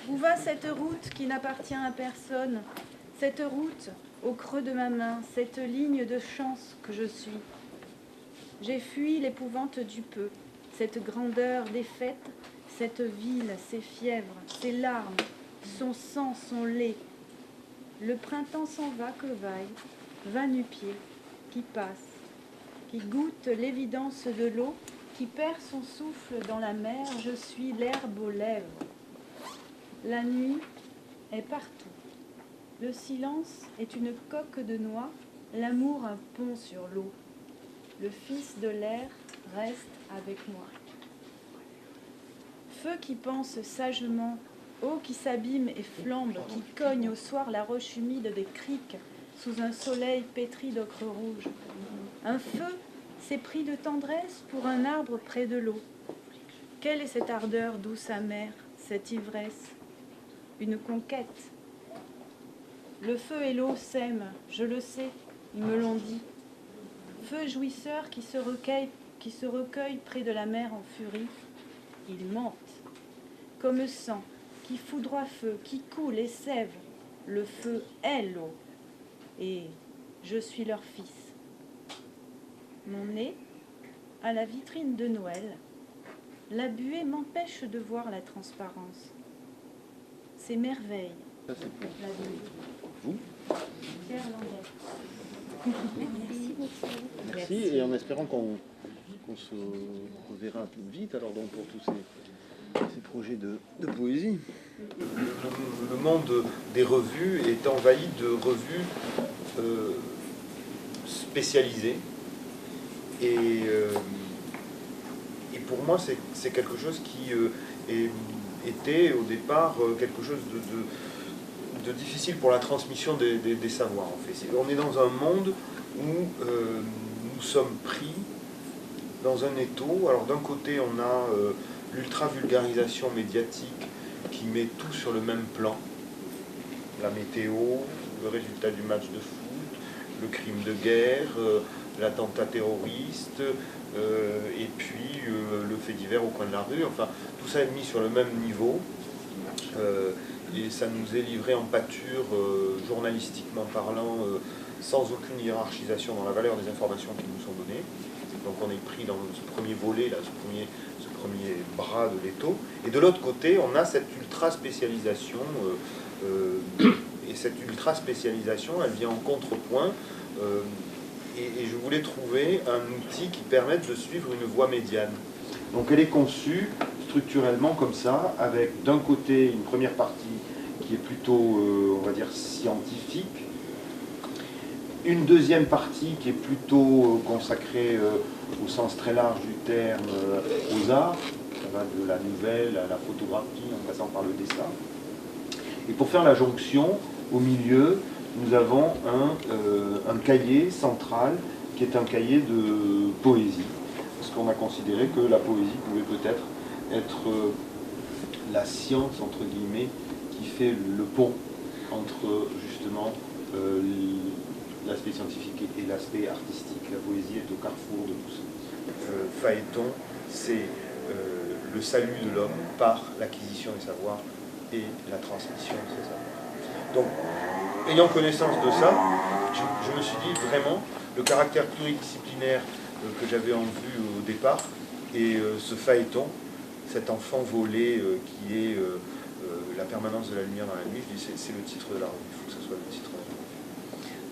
Où va cette route qui n'appartient à personne? Cette route au creux de ma main, cette ligne de chance que je suis. J'ai fui l'épouvante du peu, cette grandeur défaite, cette ville, ses fièvres, ses larmes, son sang, son lait. Le printemps s'en va que vaille, va nu-pied, qui passe, qui goûte l'évidence de l'eau, qui perd son souffle dans la mer, je suis l'herbe aux lèvres. La nuit est partout. Le silence est une coque de noix, l'amour un pont sur l'eau. Le fils de l'air reste avec moi. Feu qui pense sagement, eau qui s'abîme et flambe, qui cogne au soir la roche humide des criques sous un soleil pétri d'ocre rouge. Un feu s'est pris de tendresse pour un arbre près de l'eau. Quelle est cette ardeur douce amère, cette ivresse? Une conquête. Le feu et l'eau s'aiment, je le sais, ils me l'ont dit. Feu jouisseur qui se recueille près de la mer en furie, ils mentent. Comme sang, qui foudroie feu, qui coule et sève, le feu est l'eau, et je suis leur fils. Mon nez, à la vitrine de Noël, la buée m'empêche de voir la transparence. Ces merveilles. Ça, c'est pour La buée. vous. Pierre Landet. Merci beaucoup. Merci. Et en espérant qu'on se reverra vite alors donc pour tous ces projets de poésie. Le monde des revues est envahi de revues spécialisées. Et pour moi, c'est quelque chose qui était au départ quelque chose de difficile pour la transmission des savoirs. En fait. On est dans un monde où nous sommes pris dans un étau. Alors d'un côté, on a l'ultra-vulgarisation médiatique qui met tout sur le même plan. La météo, le résultat du match de foot, le crime de guerre, l'attentat terroriste, et puis le fait divers au coin de la rue. Enfin, tout ça est mis sur le même niveau. Et ça nous est livré en pâture, journalistiquement parlant, sans aucune hiérarchisation dans la valeur des informations qui nous sont données. Donc on est pris dans ce premier volet, là, ce premier bras de l'étau. Et de l'autre côté, on a cette ultra-spécialisation. Et cette ultra-spécialisation, elle vient en contrepoint. Et je voulais trouver un outil qui permette de suivre une voie médiane. Donc elle est conçue structurellement comme ça, avec d'un côté une première partie qui est plutôt, on va dire, scientifique, une deuxième partie qui est plutôt consacrée au sens très large du terme aux arts, ça va de la nouvelle à la photographie en passant par le dessin. Et pour faire la jonction, au milieu, nous avons un cahier central qui est un cahier de poésie, parce qu'on a considéré que la poésie pouvait peut-être être la science, entre guillemets, qui fait le pont entre justement l'aspect scientifique et l'aspect artistique. La poésie est au carrefour de tout ça. Phaéton, c'est le salut de l'homme par l'acquisition des savoirs et la transmission de ces savoirs. Donc, ayant connaissance de ça, je me suis dit vraiment le caractère pluridisciplinaire que j'avais en vue au départ et ce phaéton, cet enfant volé qui est la permanence de la lumière dans la nuit, je dis c'est le titre de la revue, il faut que ce soit le titre de la revue.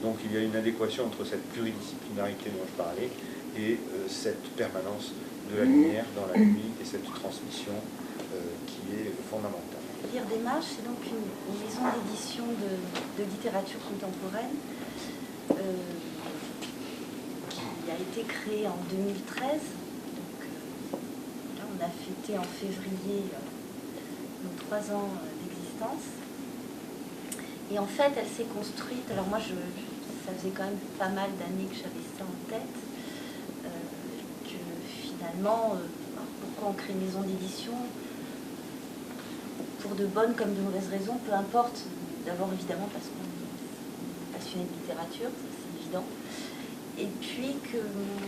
Donc il y a une adéquation entre cette pluridisciplinarité dont je parlais et cette permanence de la lumière dans la nuit et cette transmission qui est fondamentale. Lire des Marches, c'est donc une maison d'édition de littérature contemporaine qui a été créée en 2013. Donc, là, on a fêté en février nos 3 ans d'existence. Et en fait, elle s'est construite. Alors moi, ça faisait quand même pas mal d'années que j'avais ça en tête. Que finalement, pourquoi on crée une maison d'édition ? Pour de bonnes comme de mauvaises raisons, peu importe. D'abord, évidemment, parce qu'on est passionné de littérature, ça c'est évident. Et puis que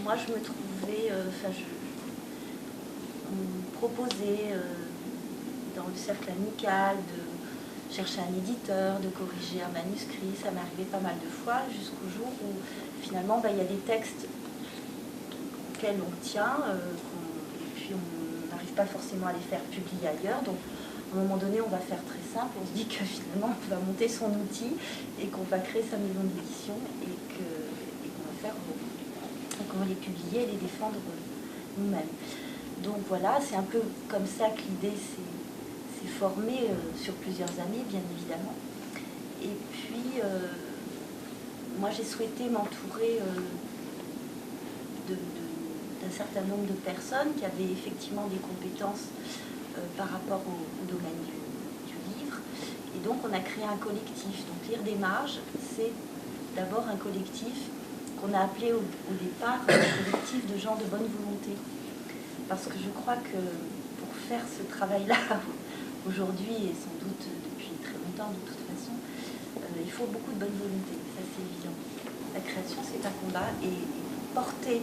moi, je me trouvais... on me proposait dans le cercle amical, de chercher un éditeur, de corriger un manuscrit. Ça m'est arrivé pas mal de fois, jusqu'au jour où finalement il y a des textes auxquels on tient, et puis on n'arrive pas forcément à les faire publier ailleurs. Donc à un moment donné, on va faire très simple, on se dit que finalement on va monter son outil et qu'on va créer sa maison d'édition et qu'on va faire, qu'on va les publier et les défendre nous-mêmes. Donc voilà, c'est un peu comme ça que l'idée s'est formée sur plusieurs années, bien évidemment. Et puis, moi j'ai souhaité m'entourer d'un certain nombre de personnes qui avaient effectivement des compétences par rapport au domaine du livre. Et donc on a créé un collectif. Donc Lire des marges, c'est d'abord un collectif qu'on a appelé au départ un collectif de gens de bonne volonté. Parce que je crois que pour faire ce travail-là aujourd'hui, et sans doute depuis très longtemps de toute façon, il faut beaucoup de bonne volonté, ça c'est évident. La création c'est un combat et porter,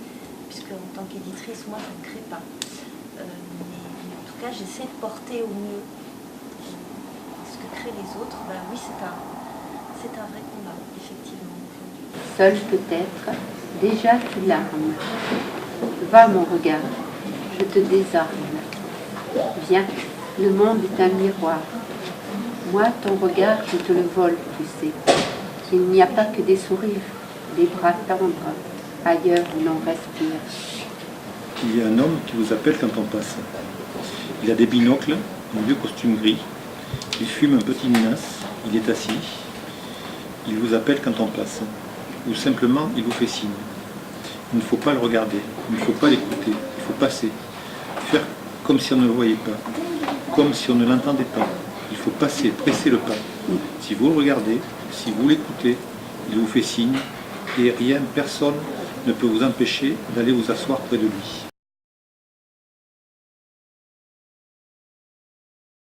puisque en tant qu'éditrice, moi je ne crée pas. Mais en tout cas j'essaie de porter au mieux ce que créent les autres. Oui, c'est un vrai combat, effectivement. Seul peut-être, déjà tu larmes. Va mon regard, je te désarme. Viens, le monde est un miroir. Moi, ton regard, je te le vole, tu sais. Il n'y a pas que des sourires, des bras tendres. Ailleurs, l'on respire. Il y a un homme qui vous appelle quand on passe. Il a des binocles, un vieux costume gris. Il fume un petit minas, il est assis. Il vous appelle quand on passe. Ou simplement, il vous fait signe. Il ne faut pas le regarder, il ne faut pas l'écouter, il faut passer. Faire comme si on ne le voyait pas, comme si on ne l'entendait pas. Il faut passer, presser le pas. Si vous le regardez, si vous l'écoutez, il vous fait signe et rien, personne ne peut vous empêcher d'aller vous asseoir près de lui.